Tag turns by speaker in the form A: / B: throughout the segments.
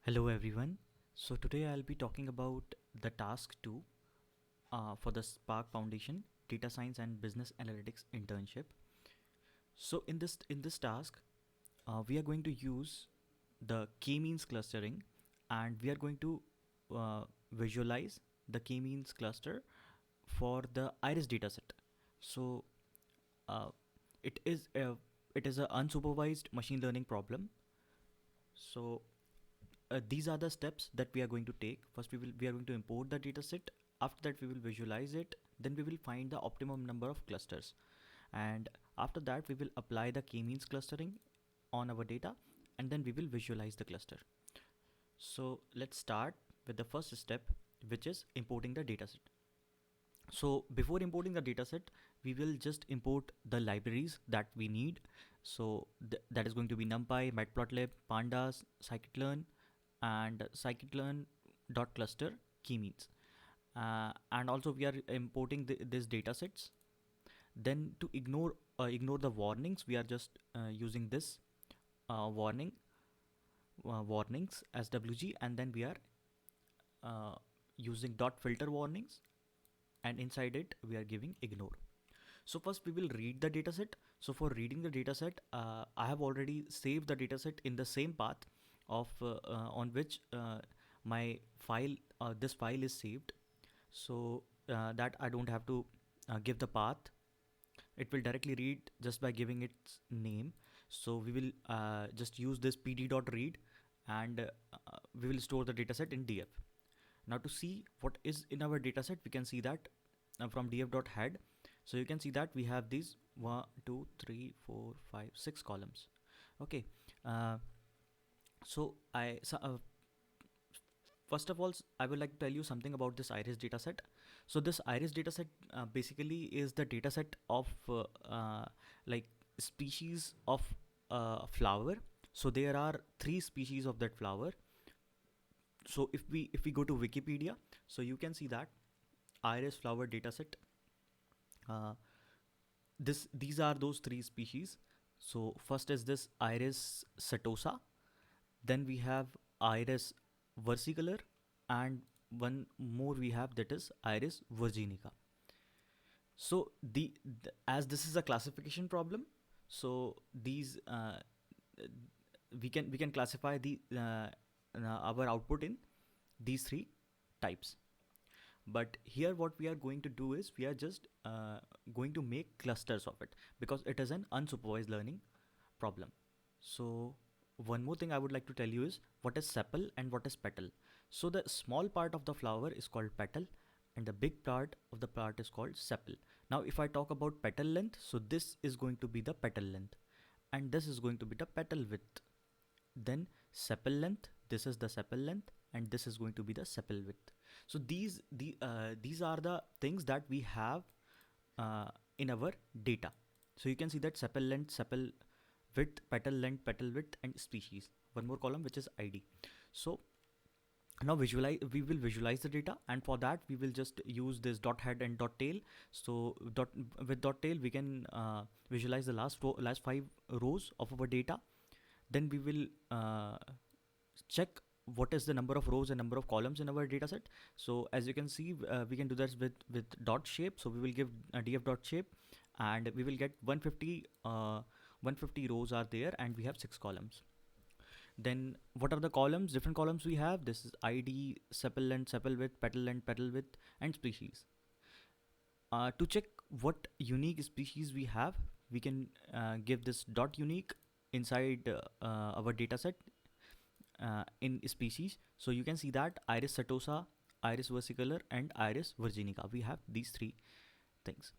A: Hello everyone. So today I'll be talking about the task 2 for the Spark Foundation Data Science and Business Analytics internship. So in this task, we are going to use the k-means clustering, and we are going to visualize the k-means cluster for the Iris dataset. So uh, it is a it is an unsupervised machine learning problem. So these are the steps that we are going to take. First, we are going to import the dataset. After that, we will visualize it. Then we will find the optimum number of clusters, and after that, we will apply the k-means clustering on our data, and then we will visualize the cluster. So let's start with the first step, which is importing the dataset. So before importing the dataset, we will just import the libraries that we need. So that is going to be NumPy, Matplotlib, Pandas, scikit-learn, and scikit-learn.cluster k-means. And also we are importing these datasets. Then to ignore the warnings, we are just using this warnings as WG, and then we are using dot filter warnings, and inside it we are giving ignore. So first we will read the dataset. So for reading the dataset, I have already saved the dataset in the same path of on which my file this file is saved. So that I don't have to give the path. It will directly read just by giving its name. So we will just use this pd.read, and we will store the dataset in df. Now to see what is in our dataset, we can see that from df.head. So you can see that we have these 1 2 3 4 5 6 columns. Okay. uh, so first of all, I would like to tell you something about this Iris dataset. So this Iris dataset basically is the dataset of like species of flower. So there are 3 species of that flower. So if we go to Wikipedia, so you can see that Iris flower dataset. Uh, these are those 3 species. So first is this Iris setosa. Then we have Iris versicolor, and one more we have, that is Iris virginica. So as this is a classification problem, so these we can classify our output in these 3 types. But here what we are going to do is we are just going to make clusters of it, because it is an unsupervised learning problem. So one more thing I would like to tell you is what is sepal and what is petal. So the small part of the flower is called petal, and the big part of the plant is called sepal. Now if I talk about petal length, so this is going to be the petal length, and this is going to be the petal width. Then sepal length, this is the sepal length, and this is going to be the sepal width. So these are the things that we have in our data. So you can see that sepal length, sepal width, petal length, petal width, and species. One more column, which is ID. So now we will visualize the data, and for that we will just use this dot head and dot tail. So with dot tail we can visualize the last 5 rows of our data. Then we will check what is the number of rows and number of columns in our data set. So as you can see, we can do that with dot shape. So we will give a df dot shape, and we will get 150 rows are there, and we have 6 columns. Then what are the columns? Different columns we have. This is ID, sepal length, sepal width, petal length, petal width, and species. To check what unique species we have, we can give this dot unique inside our dataset in species. So you can see that Iris setosa, Iris versicolor, and Iris virginica. We have these 3 things.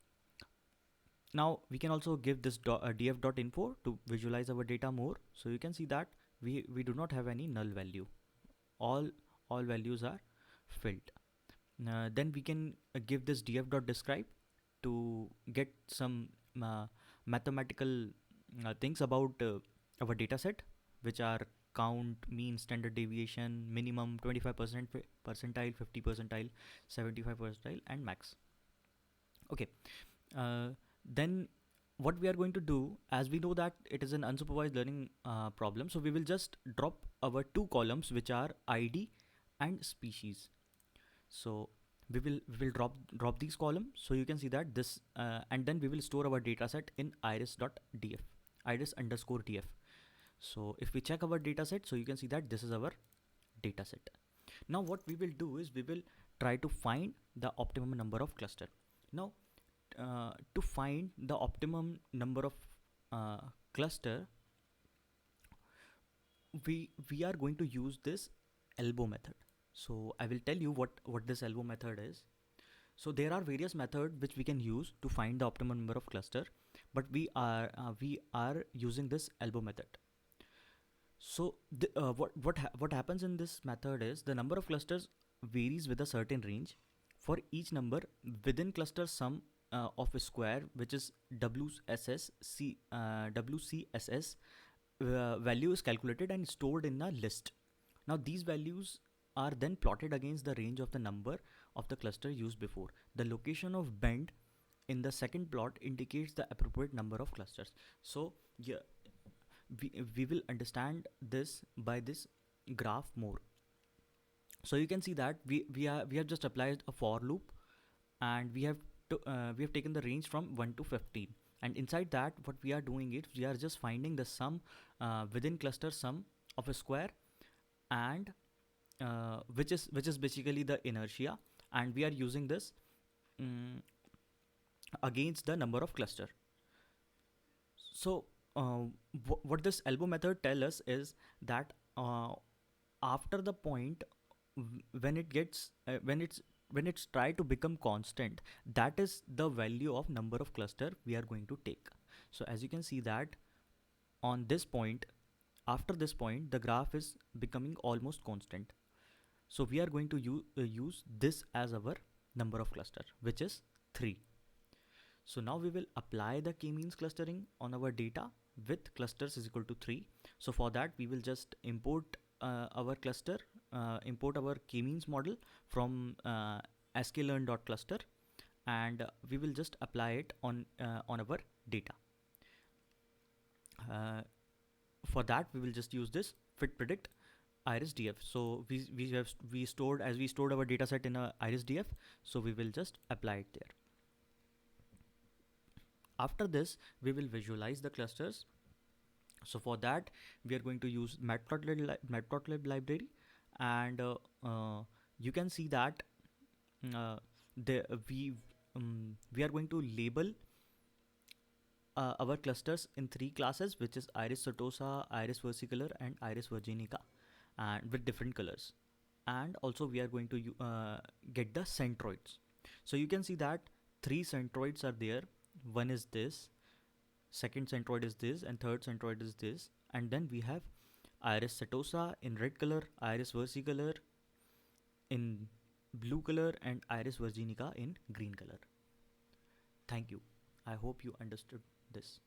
A: Now we can also give this df.info to visualize our data more. So you can see that we do not have any null value. All values are filled. Then we can give this df.describe to get some mathematical things about our data set, which are count, mean, standard deviation, minimum, 25% percentile, 50 percentile, 75 percentile, and max. Okay. Then what we are going to do, as we know that it is an unsupervised learning problem, so we will just drop our two columns, which are id and species. So we will drop these columns, so you can see that this and then we will store our data set in iris.df, iris underscore df. So if we check our data set, so you can see that this is our data set. Now what we will do is we will try to find the optimum number of cluster. Now to find the optimum number of cluster, we are going to use this elbow method. So I will tell you what this elbow method is. So there are various methods which we can use to find the optimum number of cluster, but we are using this elbow method. So what happens in this method is the number of clusters varies with a certain range. For each number within cluster sum of a square, which is WCSS, value is calculated and stored in a list. Now these values are then plotted against the range of the number of the cluster used before. The location of bend in the second plot indicates the appropriate number of clusters. So yeah, we will understand this by this graph more. So you can see that we have just applied a for loop, and we have taken the range from 1 to 15, and inside that what we are doing is we are just finding the sum within cluster sum of a square, and which is basically the inertia, and we are using this against the number of cluster. So what this elbow method tell us is that after the point when it gets when it's try to become constant, that is the value of number of cluster we are going to take. So as you can see that on this point, after this point the graph is becoming almost constant. So we are going to use this as our number of cluster, which is 3. So now we will apply the k-means clustering on our data with clusters is equal to 3. So for that we will just import our cluster, import our k-means model from sklearn.cluster, and we will just apply it on our data. For that we will just use this fit predict iris.df. So we stored our data set in a iris.df, so we will just apply it there. After this we will visualize the clusters. So for that we are going to use matplotlib library, and you can see that we are going to label our clusters in 3 classes, which is iris setosa, iris versicolor, and iris virginica, and with different colors. And also we are going to get the centroids. So you can see that 3 centroids are there. One is this, second centroid is this, and third centroid is this. And then we have iris setosa in red color, iris versicolor in blue color, and iris virginica in green color. Thank you. I hope you understood this.